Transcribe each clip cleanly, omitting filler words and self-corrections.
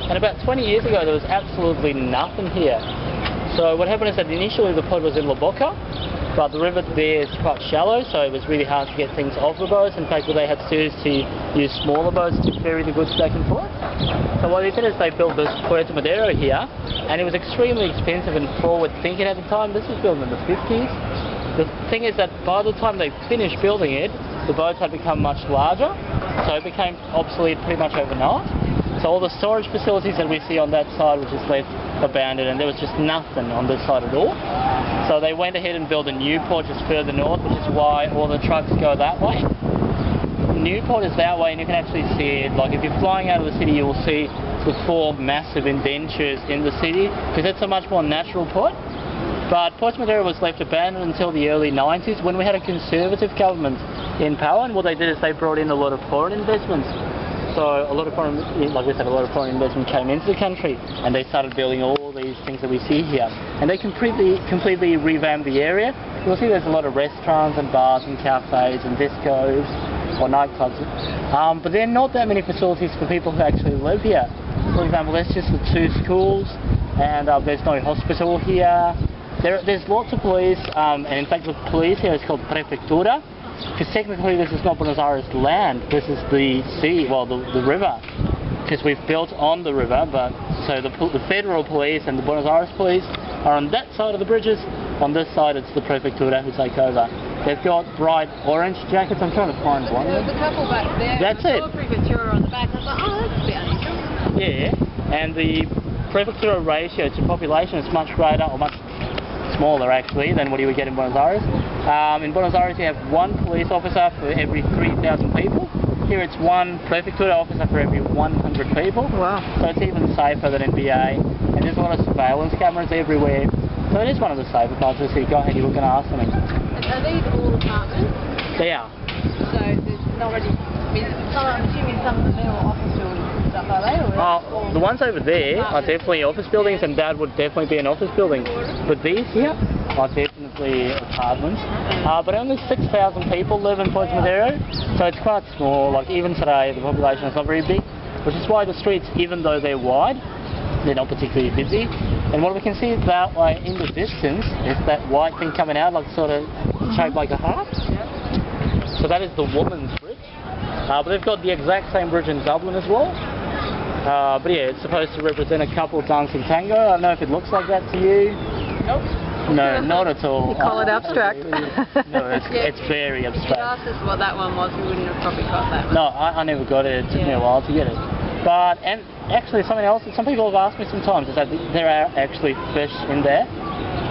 And about 20 years ago, there was absolutely nothing here. So what happened is that initially the pod was in La Boca, but the river there is quite shallow, so it was really hard to get things off the boats. In fact, they had to use smaller boats to ferry the goods back and forth. So what they did is they built this Puerto Madero here, and it was extremely expensive and forward-thinking at the time. This was built in the 50s. The thing is that by the time they finished building it, the boats had become much larger, so it became obsolete pretty much overnight. So all the storage facilities that we see on that side were just left abandoned, and there was just nothing on this side at all. So they went ahead and built a new port just further north, which is why all the trucks go that way. Newport is that way, and you can actually see it. Like if you're flying out of the city, you will see the 4 massive indentures in the city, because it's a much more natural port. But Puerto Madero was left abandoned until the early 90s, when we had a conservative government in power, and what they did is they brought in a lot of foreign investments. So a lot of foreign, like we said, a lot of foreign investment came into the country, and they started building all these things that we see here. And they completely revamped the area. You'll see there's a lot of restaurants and bars and cafes and discos or nightclubs. But there are not that many facilities for people who actually live here. For example, there's just the 2 schools, and there's no hospital here. There's lots of police, and in fact the police here is called Prefectura, because technically this is not Buenos Aires land, this is the sea, well the river, because we've built on the river. But so the federal police and the Buenos Aires police are on that side of the bridges. On this side it's the Prefectura who take over. They've got bright orange jackets. I'm trying to find one. There was a couple back there. That's it. Prefectura on the back. I was like, oh, that's a bit unusual. Yeah, and the Prefectura ratio to population is much greater, or much smaller actually, than what you would get in Buenos Aires. In Buenos Aires you have 1 police officer for every 3,000 people. Here it's 1 Prefectura officer for every 100 people. Wow. So it's even safer than NBA. And there's a lot of surveillance cameras everywhere. So it is one of the safer parts of the city. Go ahead, you were going to ask something. And are these all apartments? They are. So there's not really, I'm assuming some of them are office buildings and stuff, are they? Or the ones over there are definitely office buildings, and that would definitely be an office building. But these here are definitely apartments. But only 6,000 people live in Puerto Madero, so it's quite small. Like even today, the population is not very big, which is why the streets, even though they're wide, they're not particularly busy. And what we can see that way in the distance is that white thing coming out, like sort of shaped like a heart. So that is the woman's bridge. But they've got the exact same bridge in Dublin as well. But yeah, it's supposed to represent a couple dancing tango. I don't know if it looks like that to you. Nope. No, not at all. You call it abstract. No, it's very abstract. If you asked us what that one was, we wouldn't have probably got that one. No, I never got it. It took me a while to get it. But, and actually something else that some people have asked me sometimes is that there are actually fish in there.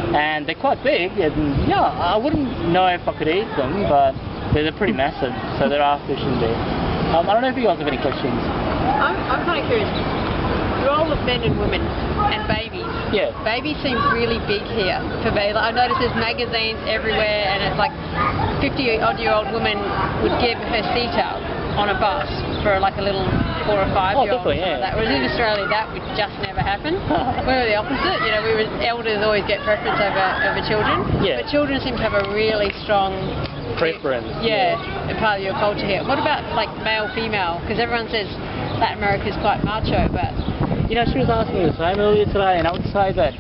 And they're quite big, and yeah, I wouldn't know if I could eat them, but they're pretty massive, so there are fish in there. I don't know if you guys have any questions. I'm kind of curious. The role of men and women and babies. Yeah. Babies seem really big here for me. Like, I noticed there's magazines everywhere, and it's like 50-odd-year-old woman would give her seat-out on a bus for like a little 4 or 5-year-old. Definitely, yeah. Like that. Whereas in Australia, that would just never happen. We were the opposite. You know, elders always get preference over children. Yeah. But children seem to have a really strong preference. Yeah, a part of your culture here. What about like male-female? Because everyone says Latin America is quite macho, but you know, she was asking me the same earlier today, and I would say that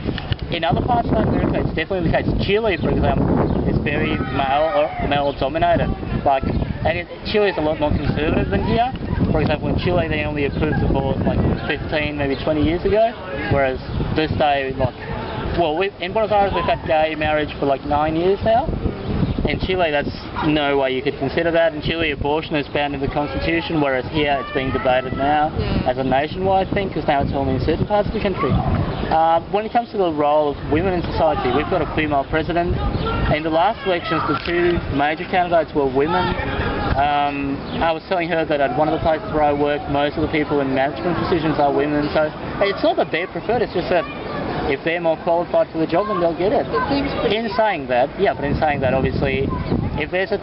in other parts of Latin America, it's definitely the case. Chile, for example, is very male-dominated. Like, and Chile is a lot more conservative than here. For example, in Chile, they only approved divorce like 15, maybe 20 years ago, whereas this day, like, well, in Buenos Aires, we've had gay marriage for like 9 years now. In Chile, that's no way you could consider that. In Chile, abortion is banned in the constitution, whereas here it's being debated now as a nationwide thing, because now it's only in certain parts of the country. When it comes to the role of women in society, we've got a female president. In the last elections, the 2 major candidates were women. I was telling her that at one of the places where I work, most of the people in management positions are women. So it's not that they're preferred, it's just that if they're more qualified for the job, then they'll get it. In saying that, obviously, if there's a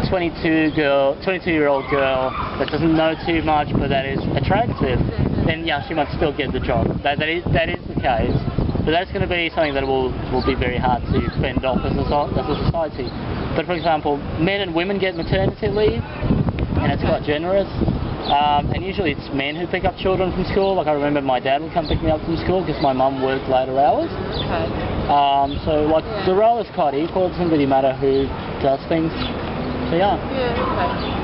22-year-old girl that doesn't know too much but that is attractive, then yeah, she might still get the job. That is the case. But that's going to be something that will be very hard to fend off as a society. But for example, men and women get maternity leave, and it's quite generous. And usually it's men who pick up children from school. Like I remember my dad would come pick me up from school because my mum worked later hours. Okay. So like the role is quite equal. It doesn't really matter who does things. So yeah. Yeah. Okay.